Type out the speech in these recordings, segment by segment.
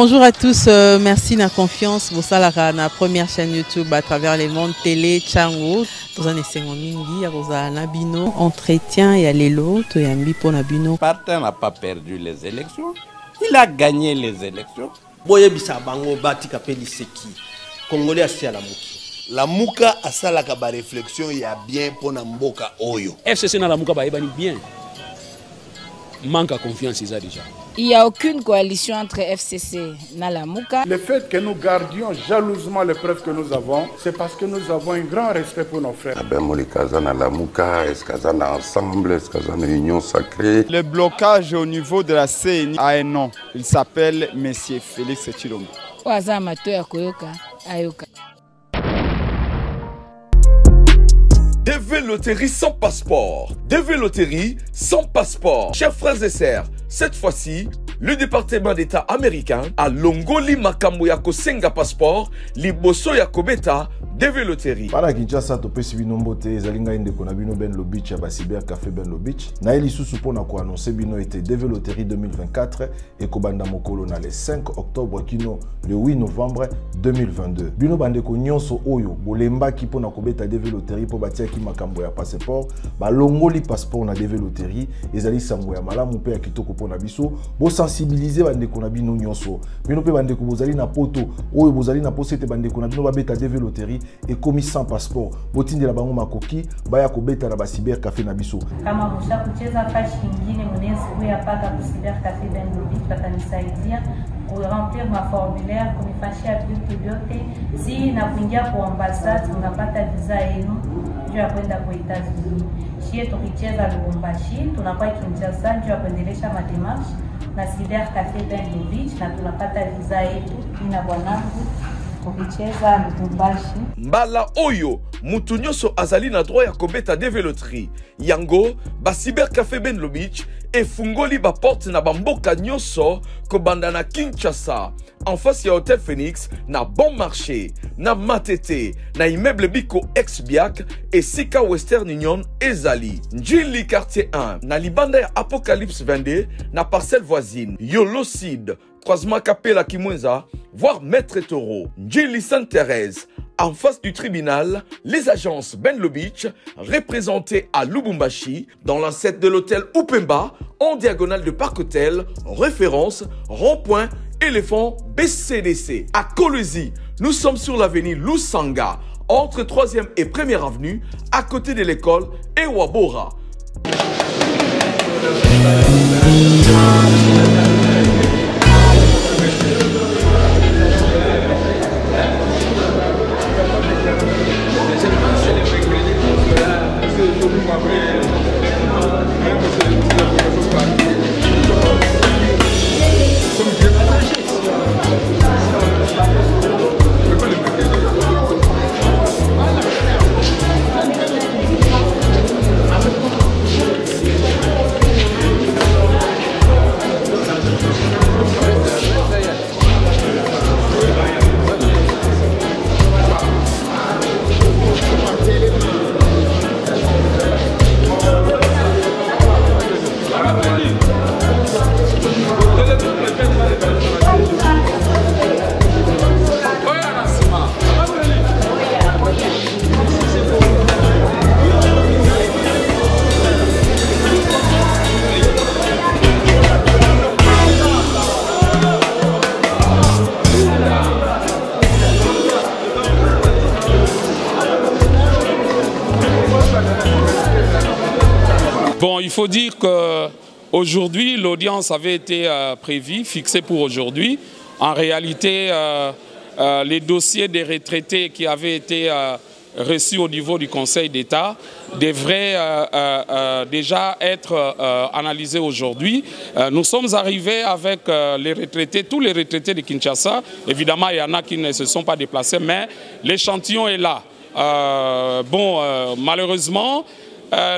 Bonjour à tous, merci de la confiance. Vous savez, la première chaîne YouTube à travers les mondes télé, Chango. Vous en essayez mingi, vous avez Nabino, entretien et Alelo, tu as mis pour Nabino. Martin n'a pas perdu les élections, il a gagné les élections. Boye bisa bango bati kapeli seki. Congolais asi à la muki. La muka asala ka ba réflexion ya bien pour na mboka oyo. FCC na la muka ba ebani bien. Manque à confiance ils a déjà. Il n'y a aucune coalition entre FCC et Nalamuka. Le fait que nous gardions jalousement les preuves que nous avons, c'est parce que nous avons un grand respect pour nos frères. Ensemble, est-ce qu'il y a une union sacrée? Le blocage au niveau de la CNI a un nom. Il s'appelle M. Félix Tshilombo. DV Loterie sans passeport. DV Loterie sans passeport. Chers frères et sœurs, cette fois-ci, le département d'État américain a longoli makambo ya kosenga passeport, liboso ya kobeta DV Loterie. Para Kinshasa to pesi bino mbote ezalinga inde kona bino Ben Lobich ya Cyber Café Ben Lobich. Na eli susu pona ko annoncer bino été DV Loterie 2024 et kobanda mokolo na le 5 octobre kino le 8 novembre 2022. Bino bande ko nyonso oyo bolemba ki pona kobeta DV Loterie po batia ki makambo ya passeport, ba longoli passeport na DV Loterie ezali sango ya malamu pe ya kitoko pona biso, bo sensibiliser bande ko na bino nyonso. Bino pe bande ko bozali na poto oyo bozali na posete bande ko na bino ba beta DV Loterie et commis sans passeport. Botindi la bango makoki baya kobeta na ba Cyber Café na biso. Kama msha kucheza fashi nyingine mnezi kuyapata ku Cyber Café Ben Lobich batanisaidia remplir ma formulaire kunifashia vitu vyote. Si na kuingia kwa ambassade unapata visa yenu juu ya kwenda kwa Etats-Unis. Shie tukicheza Lubumbashi tunakuwa Kinshasa juu ya kuendelesha mademarshe na Cyber Café Ben Lobich na tunapata visa yetu na bwanangu. Mbala oyo mutu nyonso azali na droit ya kobeta DV Loterie. Yango ba Cyber Café Ben Lobich e fungoli ba porte na bamboka nyonso kobanda na Kinshasa en face ya Hotel Phoenix na Bon Marché na Matete na immeuble Biko ex-Biak et Sika Western Union ezali Njili quartier 1 na libanda ya Apocalypse 22 na parcelle voisine Yolocide croisement Kapela Kimwenza, voire Maître Taureau, Njili Sainte-Thérèse, en face du tribunal, les agences Ben Lobich, représentées à Lubumbashi, dans l'ancêtre de l'hôtel Upemba, en diagonale de Parc Hôtel, référence, rond-point, éléphant BCDC. À Kolwezi, nous sommes sur l'avenue Lusanga, entre 3e et 1er avenue, à côté de l'école Ewabora. Bon, il faut dire qu'aujourd'hui, l'audience avait été prévue, fixée pour aujourd'hui. En réalité, les dossiers des retraités qui avaient été reçus au niveau du Conseil d'État devraient déjà être analysés aujourd'hui. Nous sommes arrivés avec les retraités, tous les retraités de Kinshasa. Évidemment, il y en a qui ne se sont pas déplacés, mais l'échantillon est là. Malheureusement,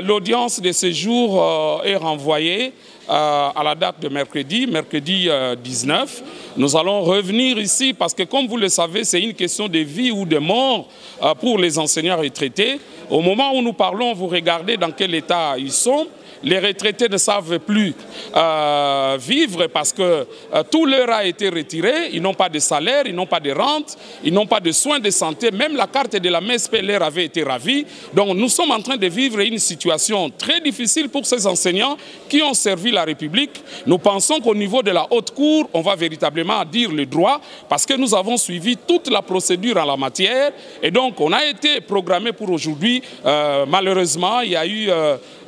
l'audience de ce jour est renvoyée à la date de mercredi 19. Nous allons revenir ici parce que, comme vous le savez, c'est une question de vie ou de mort pour les enseignants retraités. Au moment où nous parlons, vous regardez dans quel état ils sont. les retraités ne savent plus vivre parce que tout leur a été retiré. Ils n'ont pas de salaire, ils n'ont pas de rente, ils n'ont pas de soins de santé. Même la carte de la MSP leur avait été ravie. Donc nous sommes en train de vivre une situation très difficile pour ces enseignants qui ont servi la République. Nous pensons qu'au niveau de la Haute Cour, on va véritablement dire le droit parce que nous avons suivi toute la procédure en la matière. Et donc on a été programmé pour aujourd'hui. Malheureusement, il y a eu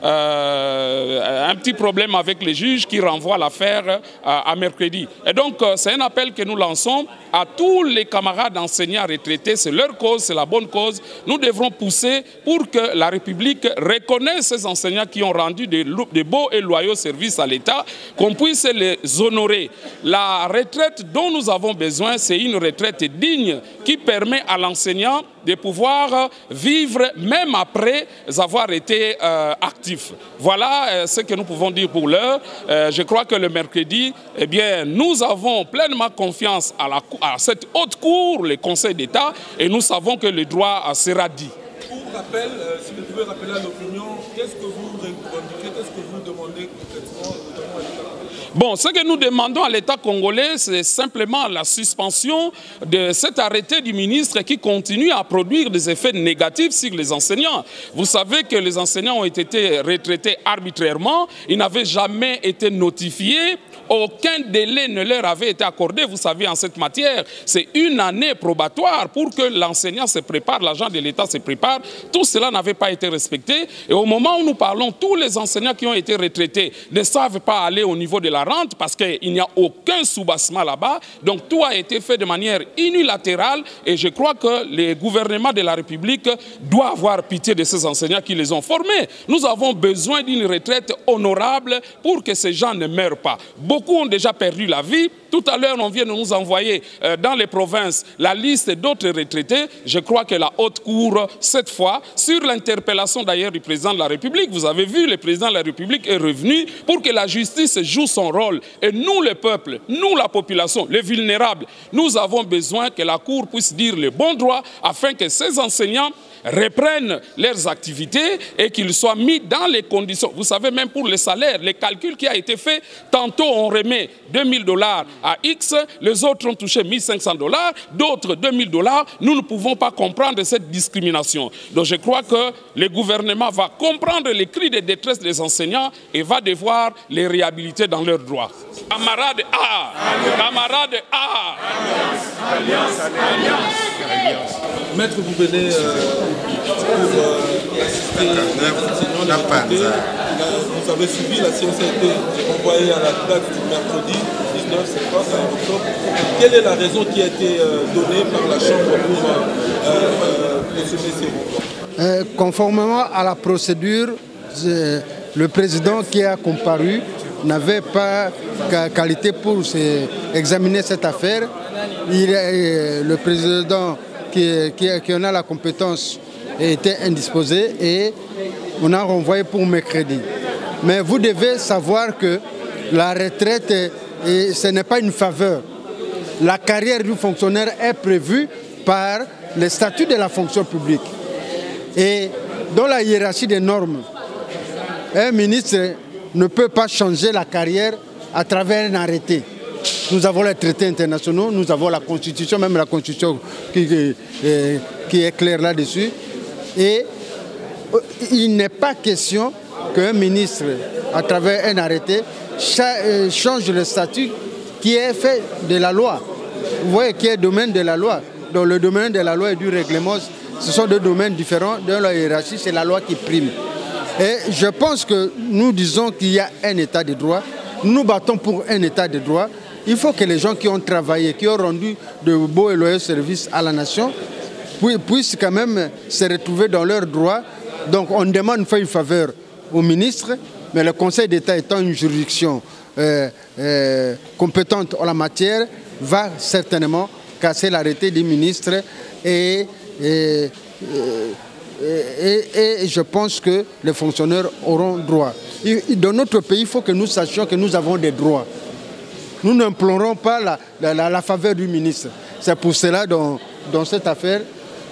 un petit problème avec les juges qui renvoient l'affaire à mercredi. Et donc, c'est un appel que nous lançons à tous les camarades enseignants retraités. C'est leur cause, c'est la bonne cause. Nous devrons pousser pour que la République reconnaisse ces enseignants qui ont rendu de beaux et loyaux services à l'État, qu'on puisse les honorer. La retraite dont nous avons besoin, c'est une retraite digne qui permet à l'enseignant de pouvoir vivre même après avoir été actif. Voilà ce que nous pouvons dire pour l'heure. Je crois que le mercredi, eh bien, nous avons pleinement confiance à cette haute cour, le Conseil d'État, et nous savons que le droit sera dit. Pour rappel, si vous pouvez rappeler à l'opinion, qu'est-ce que vous revendiquez, qu'est-ce que vous demandez concrètement, notamment à l'État? Bon, ce que nous demandons à l'État congolais, c'est simplement la suspension de cet arrêté du ministre qui continue à produire des effets négatifs sur les enseignants. Vous savez que les enseignants ont été retraités arbitrairement, ils n'avaient jamais été notifiés. Aucun délai ne leur avait été accordé, vous savez, en cette matière. C'est une année probatoire pour que l'enseignant se prépare, l'agent de l'État se prépare. Tout cela n'avait pas été respecté. Et au moment où nous parlons, tous les enseignants qui ont été retraités ne savent pas aller au niveau de la rente parce qu'il n'y a aucun soubassement là-bas. Donc tout a été fait de manière unilatérale et je crois que le gouvernement de la République doit avoir pitié de ces enseignants qui les ont formés. Nous avons besoin d'une retraite honorable pour que ces gens ne meurent pas. Beaucoup ont déjà perdu la vie. Tout à l'heure, on vient de nous envoyer dans les provinces la liste d'autres retraités. Je crois que la Haute Cour, cette fois, sur l'interpellation d'ailleurs du président de la République, vous avez vu, le président de la République est revenu pour que la justice joue son rôle. Et nous, le peuple, nous, la population, les vulnérables, nous avons besoin que la Cour puisse dire le bon droit afin que ces enseignants reprennent leurs activités et qu'ils soient mis dans les conditions. Vous savez, même pour les salaires, les calculs qui a été fait, tantôt on remet $2000 à X, les autres ont touché $1500, d'autres $2000. Nous ne pouvons pas comprendre cette discrimination. Donc je crois que le gouvernement va comprendre les cris de détresse des enseignants et va devoir les réhabiliter dans leurs droits. Camarades A, camarades A. Alliance, alliance, alliance. Maître, vous venez pour assister à vous avez suivi, la séance a été envoyée à la date du mercredi 19 octobre. Quelle est la raison qui a été donnée par la Chambre pour ce messieurs? Conformément à la procédure, le président qui a comparu n'avait pas qualité pour examiner cette affaire. Le président qui en a la compétence était indisposé et on a renvoyé pour mercredi. Mais vous devez savoir que la retraite, ce n'est pas une faveur. La carrière du fonctionnaire est prévue par le statut de la fonction publique. Et dans la hiérarchie des normes, un ministre ne peut pas changer la carrière à travers un arrêté. Nous avons les traités internationaux, nous avons la Constitution, même la Constitution qui est claire là-dessus. Et il n'est pas question qu'un ministre, à travers un arrêté, change le statut qui est fait de la loi. Vous voyez, qui est le domaine de la loi. Donc le domaine de la loi et du règlement, ce sont deux domaines différents. Dans la hiérarchie, c'est la loi qui prime. Et je pense que nous disons qu'il y a un état de droit. Nous nous battons pour un état de droit. Il faut que les gens qui ont travaillé, qui ont rendu de beaux et loyaux services à la nation, puissent quand même se retrouver dans leurs droits. Donc on demande une faveur au ministre, mais le Conseil d'État étant une juridiction compétente en la matière, va certainement casser l'arrêté du ministre et je pense que les fonctionnaires auront droit. Dans notre pays, il faut que nous sachions que nous avons des droits. Nous n'implorons pas la faveur du ministre. C'est pour cela, dans cette affaire,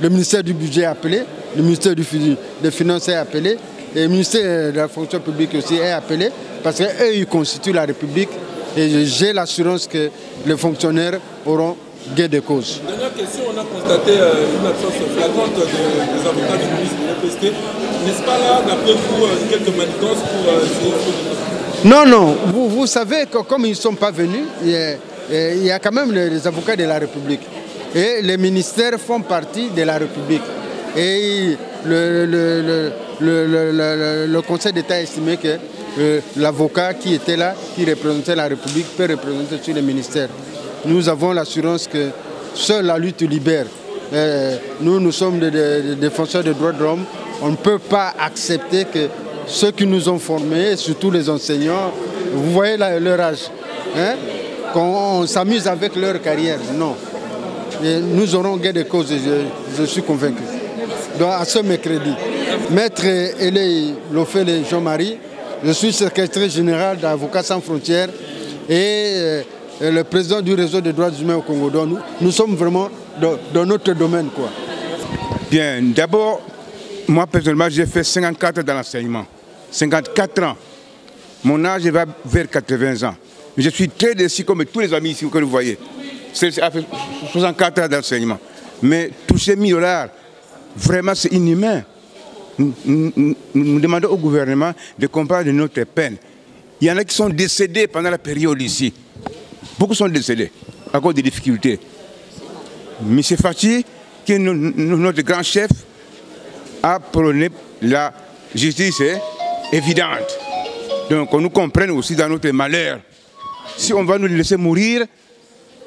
le ministère du Budget est appelé, le ministère des Finances est appelé, le ministère de la fonction publique aussi est appelé parce qu'eux, ils constituent la République et j'ai l'assurance que les fonctionnaires auront gain de cause. Dernière question, on a constaté une absence flagrante des avocats du ministre de l'EPST. N'est-ce pas là, d'après vous, quelques manigances pour essayer Non, non. Vous savez que comme ils ne sont pas venus, il y a quand même les avocats de la République. Et les ministères font partie de la République. Et le Conseil d'État a estimé que l'avocat qui était là, qui représentait la République, peut représenter tous les ministères. Nous avons l'assurance que seule la lutte libère. Nous sommes des défenseurs des droits de l'homme. On ne peut pas accepter que ceux qui nous ont formés, surtout les enseignants, vous voyez leur âge, hein, qu'on s'amuse avec leur carrière. Non. Et nous aurons gain de cause, je suis convaincu. Donc à ce mercredi, Maître Elie Lofele Jean-Marie, je suis secrétaire général d'Avocats sans frontières et le président du réseau des droits humains au Congo. Donc nous sommes vraiment dans notre domaine, quoi. Bien, d'abord, moi personnellement, j'ai fait 54 ans dans l'enseignement. 54 ans. Mon âge va vers 80 ans. Je suis très déçu comme tous les amis ici que vous voyez. C'est 64 ans d'enseignement. Mais toucher 1000 $, vraiment c'est inhumain. Nous demandons au gouvernement de comprendre notre peine. Il y en a qui sont décédés pendant la période ici. Beaucoup sont décédés à cause des difficultés. M. Fachi, qui est notre grand chef, a prôné la justice évidente. Donc on nous comprenne aussi dans notre malheur. Si on va nous laisser mourir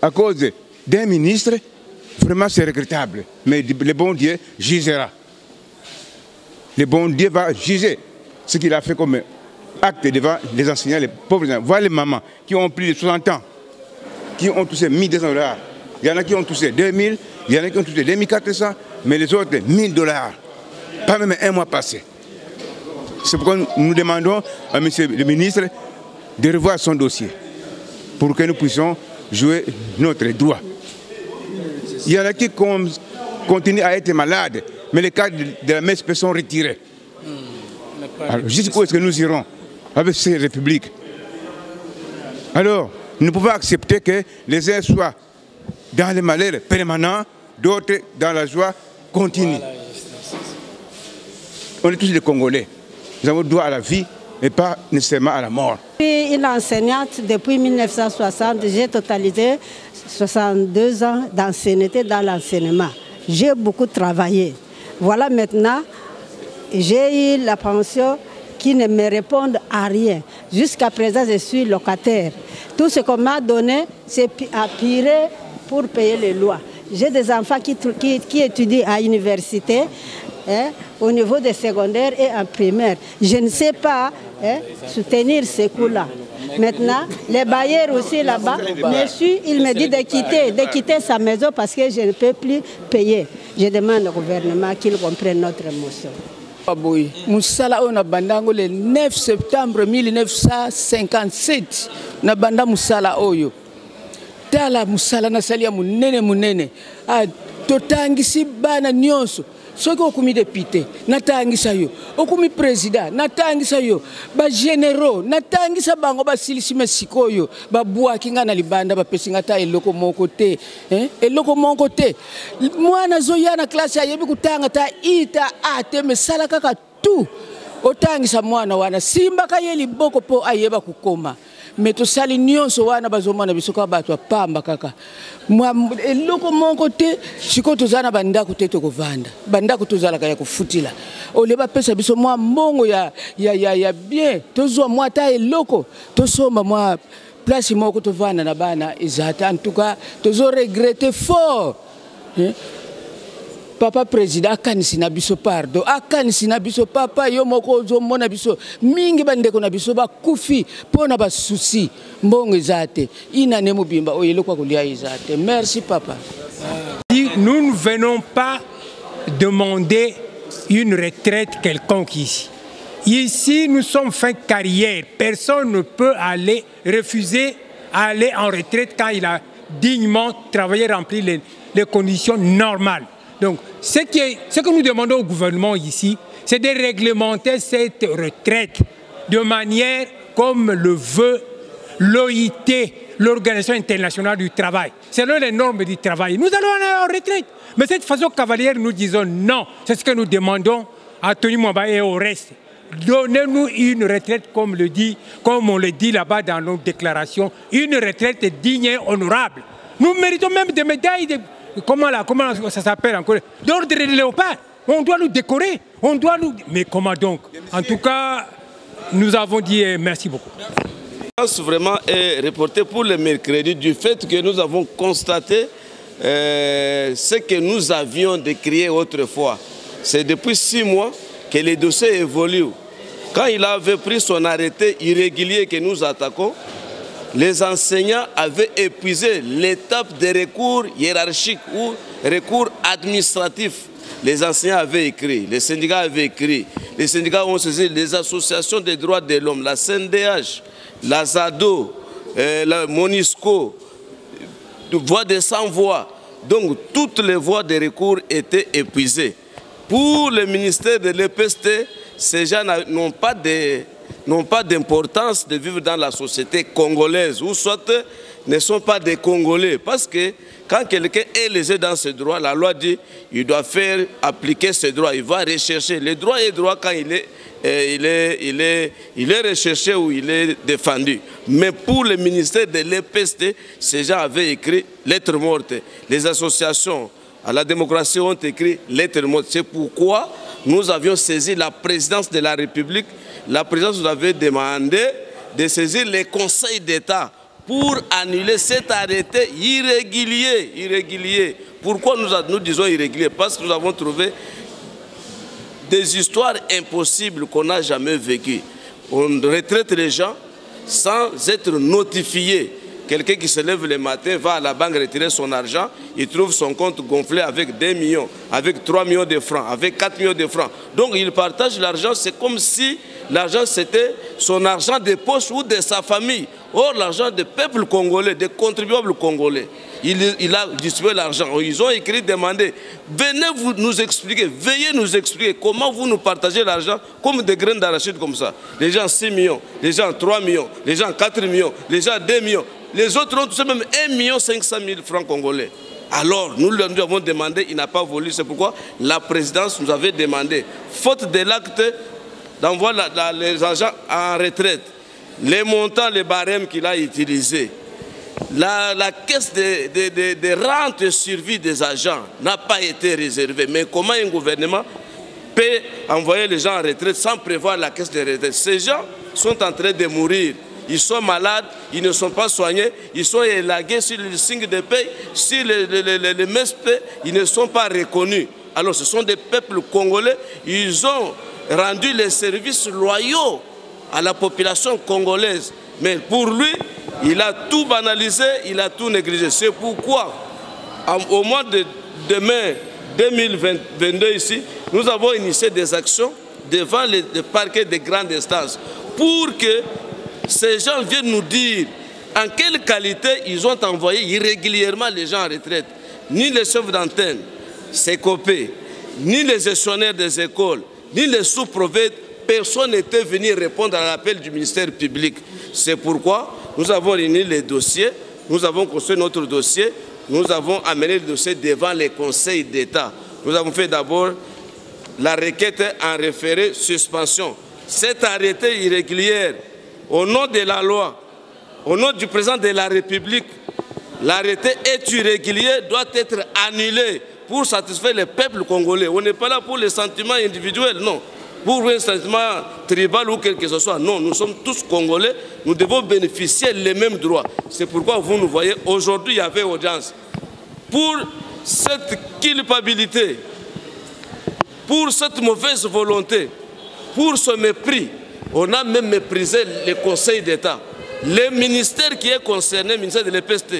à cause d'un ministre, vraiment c'est regrettable. Mais le bon Dieu jugera. Le bon Dieu va juger ce qu'il a fait comme acte devant les enseignants, les pauvres enseignants. Voilà les mamans qui ont plus de 60 ans, qui ont touché 1 200 $. Il y en a qui ont touché 2000, il y en a qui ont touché 2400, mais les autres 1 000 $. Pas même un mois passé. C'est pourquoi nous demandons à M. le ministre de revoir son dossier pour que nous puissions jouer notre droit. Il y en a qui continuent à être malades, mais les cas de la MSP sont retirés. Alors, jusqu'où est-ce que nous irons avec ces républiques? Alors, nous pouvons accepter que les uns soient dans le malheur permanent, d'autres dans la joie continue. On est tous des Congolais. Nous avons droit à la vie, mais pas nécessairement à la mort. Je suis une enseignante depuis 1960. J'ai totalisé 62 ans d'ancienneté dans l'enseignement. J'ai beaucoup travaillé. Voilà maintenant, j'ai eu la pension qui ne me répond à rien. Jusqu'à présent, je suis locataire. Tout ce qu'on m'a donné, c'est à pirer pour payer les lois. J'ai des enfants qui étudient à l'université, au niveau des secondaires et en primaire. Je ne sais pas soutenir ces coûts-là. Maintenant, les bailleurs aussi là-bas, monsieur, il me dit de quitter sa maison parce que je ne peux plus payer. Je demande au gouvernement qu'il comprenne notre émotion. Moussala on a bandango le 9 septembre 1957 na banda Moussala oyo tala Moussala na salia munene totangisi bana nyonso soki okumi député natangisa yo okumi président natangisa yo ba généraux natangisa bango basilisi mesikoyo babwaki nga na libanda bapesinga ta eloko moko te eloko moko te mwana zoya na classe ayebi kutanga ta ita ate mesala kaka tu otangisa mwana wana simba kayeli boko po ayeba kukoma meto sali nyonso wana bazomana bisoka bato pamba kaka eloko moko te siko tozana bandako te tokovanda bandako tozala kaya kufutila oleba pesa biso mwa mbongo ya bien tozwa mwa ta eloko tosomba mwa place moko tovanda na bana ezata en tout cas tozo regretter fort Papa président akanisi na biso pardon akanisi na biso papa yo moko zo mona biso mingi bandeko na biso ba kufi pona ba souci mbongo ezate ina ne mubimba oyelo kwa kulia ezate. Merci papa. Nous ne venons pas demander une retraite quelconque ici. Ici nous sommes fin carrière, personne ne peut refuser aller en retraite quand il a dignement travaillé, rempli les conditions normales. Donc, ce que nous demandons au gouvernement ici, c'est de réglementer cette retraite de manière comme le veut l'OIT, l'Organisation internationale du travail, selon les normes du travail. Nous allons aller en retraite. Mais cette façon cavalière, nous disons non. C'est ce que nous demandons à Tony Mwamba et au reste. Donnez-nous une retraite, comme on le dit là-bas dans nos déclarations, une retraite digne et honorable. Nous méritons même des médailles, comment ça s'appelle encore, d'ordre de léopard. On doit nous décorer, on doit nous... Mais comment donc? En tout cas, nous avons dit merci beaucoup. Vraiment est reporté pour le mercredi du fait que nous avons constaté ce que nous avions décrié autrefois. C'est depuis 6 mois que les dossiers évoluent. Quand il avait pris son arrêté irrégulier que nous attaquons, les enseignants avaient épuisé l'étape des recours hiérarchiques ou recours administratifs. Les enseignants avaient écrit, les syndicats avaient écrit, les syndicats ont saisi les associations des droits de l'homme, la CNDH, la ZADO, la MONUSCO, voix de sans-voix. Donc toutes les voies de recours étaient épuisées. Pour le ministère de l'EPST, ces gens n'ont pas d'importance de vivre dans la société congolaise, ou soit ne sont pas des Congolais. Parce que quand quelqu'un est lésé dans ses droits, la loi dit qu'il doit faire appliquer ses droits. Il va rechercher. Le droit est droit quand il est recherché ou il est défendu. Mais pour le ministère de l'EPST, ces gens avaient écrit lettre morte. Les associations à la démocratie ont écrit lettre morte. C'est pourquoi nous avions saisi la présidence de la République. La présidence nous avait demandé de saisir les conseils d'État pour annuler cet arrêté irrégulier. Pourquoi nous disons irrégulier? Parce que nous avons trouvé des histoires impossibles qu'on n'a jamais vécues. On retraite les gens sans être notifié. Quelqu'un qui se lève le matin va à la banque retirer son argent, il trouve son compte gonflé avec 2 millions, avec 3 millions de francs, avec 4 millions de francs. Donc il partage l'argent, c'est comme si l'argent c'était son argent de poche ou de sa famille. Or l'argent des peuples congolais, des contribuables congolais, il a distribué l'argent. Ils ont écrit, demandé, venez vous nous expliquer, veuillez nous expliquer comment vous nous partagez l'argent comme des graines d'arachide comme ça. Les gens 6 millions, les gens 3 millions, les gens 4 millions, les gens 2 millions. Les autres ont tous même 1 500 000 francs congolais. Alors, nous lui avons demandé, il n'a pas voulu. C'est pourquoi la présidence nous avait demandé, faute de l'acte d'envoi les agents en retraite, les montants, les barèmes qu'il a utilisés, la caisse de rente et survie des agents n'a pas été réservée. Mais comment un gouvernement peut envoyer les gens en retraite sans prévoir la caisse de retraite? Ces gens sont en train de mourir. Ils sont malades, ils ne sont pas soignés, ils sont élagués sur le signe de paix, sur les MESP, ils ne sont pas reconnus. Alors ce sont des peuples congolais, ils ont rendu les services loyaux à la population congolaise. Mais pour lui, il a tout banalisé, il a tout négligé. C'est pourquoi, au mois de mai 2022 ici, nous avons initié des actions devant les parquets des grandes instances pour que ces gens viennent nous dire en quelle qualité ils ont envoyé irrégulièrement les gens en retraite. Ni les chefs d'antenne, CECOPE, ni les gestionnaires des écoles, ni les sous-prophètes, personne n'était venu répondre à l'appel du ministère public. C'est pourquoi nous avons réuni les dossiers, nous avons construit notre dossier, nous avons amené le dossier devant les conseils d'État. Nous avons fait d'abord la requête en référé suspension. Cet arrêté irrégulier, au nom de la loi, au nom du président de la République, l'arrêté est irrégulier, doit être annulé pour satisfaire le peuple congolais. On n'est pas là pour les sentiments individuels, non. Pour un sentiment tribal ou quel que ce soit, non. Nous sommes tous congolais, nous devons bénéficier les mêmes droits. C'est pourquoi vous nous voyez, aujourd'hui il y avait audience. Pour cette culpabilité, pour cette mauvaise volonté, pour ce mépris, on a même méprisé le Conseil d'État. Le ministère qui est concerné, le ministère de l'EPST,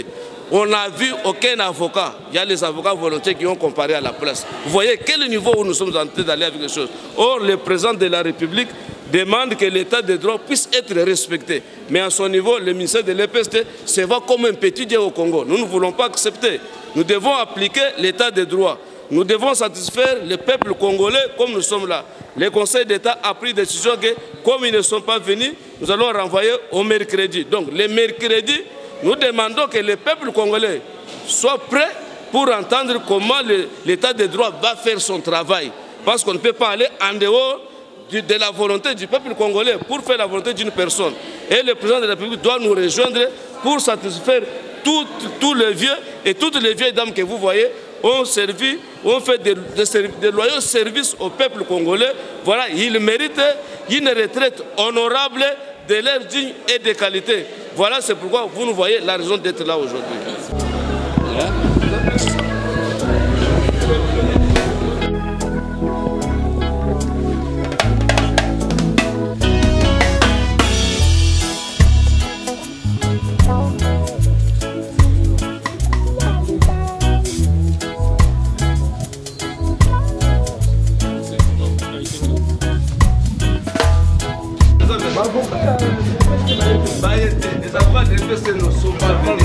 on n'a vu aucun avocat. Il y a les avocats volontaires qui ont comparé à la place. Vous voyez quel niveau où nous sommes en train d'aller avec les choses. Or, le président de la République demande que l'état de droit puisse être respecté. Mais à son niveau, le ministère de l'EPST se voit comme un petit Dieu au Congo. Nous ne voulons pas accepter. Nous devons appliquer l'état de droit. nous devons satisfaire le peuple congolais comme nous sommes là. Le Conseil d'État a pris décision que comme ils ne sont pas venus, nous allons renvoyer au mercredi. Donc le mercredi, nous demandons que le peuple congolais soit prêt pour entendre comment l'État de droit va faire son travail. Parce qu'on ne peut pas aller en dehors de la volonté du peuple congolais pour faire la volonté d'une personne. Et le président de la République doit nous rejoindre pour satisfaire tous les vieux et toutes les vieilles dames que vous voyez ont servi, ont fait des loyaux services au peuple congolais. Voilà, ils méritent une retraite honorable, de l'air digne et de qualité. Voilà, c'est pourquoi vous nous voyez la raison d'être là aujourd'hui.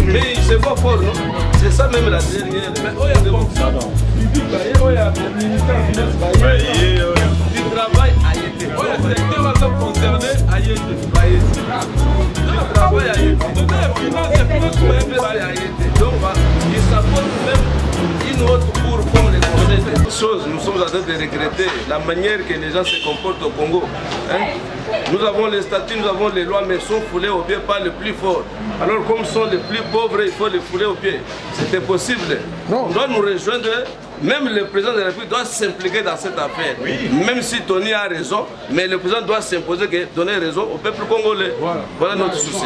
Mais il se voit fort, non? C'est ça même la dernière. Mais oh, il y a des bons ça. Du travail à Yété. Oh, il y a des gens concernés à Yété. Du travail à Yété. Donc, il s'apporte même une autre cour comme les Congolais. Nous sommes en train de regretter la manière que les gens se comportent au Congo. Hein? Nous avons les statuts, nous avons les lois, mais sont foulés au pied par les plus forts. Alors comme sont les plus pauvres, il faut les fouler au pied. C'était possible. On doit nous rejoindre. Même le président de la République doit s'impliquer dans cette affaire. Oui. Même si Tony a raison, mais le président doit s'imposer que donner raison au peuple congolais. Voilà notre souci.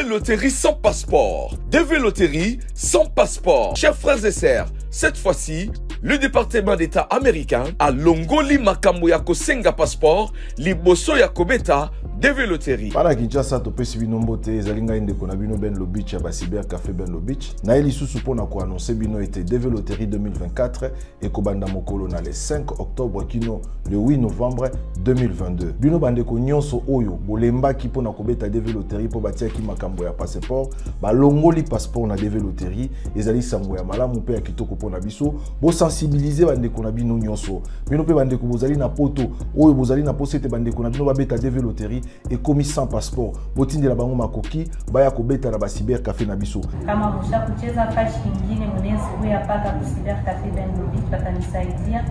Loterie sans passeport. DV Loterie sans passeport. Chers frères et sœurs, cette fois-ci, le département d'État américain a longoli makambo ya kosenga passeport liboso ya kobeta DV Loterie. Para Kinshasa to pesi bino mbote ezali ngai ndeko na bino Ben Lobich ya Cyber Café Ben Lobich. Na eli susu pona ko annoncer bino été DV Loterie 2024 et kobanda mokolo na le 5 octobre kino le 8 novembre 2022. Bino bandeko nyonso oyo bolemba ki pona kobeta DV Loterie po batia ki makambo ya passeport, ba longoli passeport na DV Loterie ezali sango ya malamu pe ya kitoko pona biso, bo sensibiliser bandeko na bino nyonso. Bino pe bandeko bozali na poto oyo bozali na posete bandeko na bino ba beta DV Loterie et commis sans passeport. Botindi la bango makoki baya kobeta na ba Cyber Café na biso. Kama msha kucheza fashi nyingine mnezi huya paka ku Cyber Café Ben Lobich batanisaidia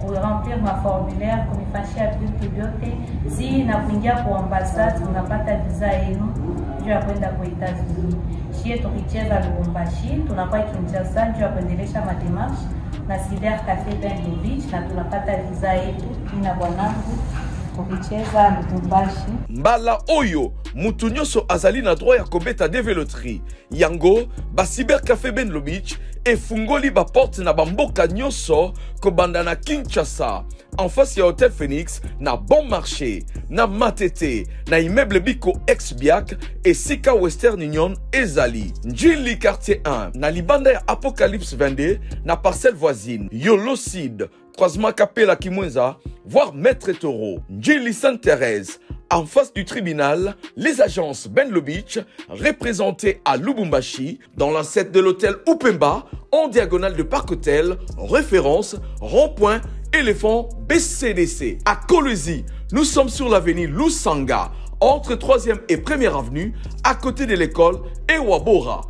remplir ma formulaire kunifashia vitu vyote. Si na kuingia kwa ambassade unapata visa yenu juu ya kwenda kwa Etats-Unis. Shie tukicheza Lubumbashi tunakuwa Kinshasa juu ya kuendelesha mademarshe na Cyber Café Ben Lobich na tunapata visa yetu ina bwanangu kucheza Lubumbashi. Mbala oyo mutu nyonso azali na droit ya kobeta DV Loterie. Yango ba Cyber Café Ben Lobich efungoli ba porte na bamboka nyonso kobanda na Kinshasa en face ya Hotel Phoenix na Bon Marché na Matete na immeuble Biko ex-Biak et Sika Western Union ezali Njili quartier 1 na libanda ya Apocalypse 22 na parcelle voisine Yolocide croisement Kapela Kimwenza voire Maître Toro Njili Sainte-Thérèse En face du tribunal, les agences Benlo Beach, représentées à Lubumbashi, dans l'ancêtre de l'hôtel Upemba, en diagonale de Parc Hôtel, référence, rond-point, éléphant BCDC. À Kolwezi, nous sommes sur l'avenue Lusanga, entre 3e et 1e avenue, à côté de l'école Ewabora.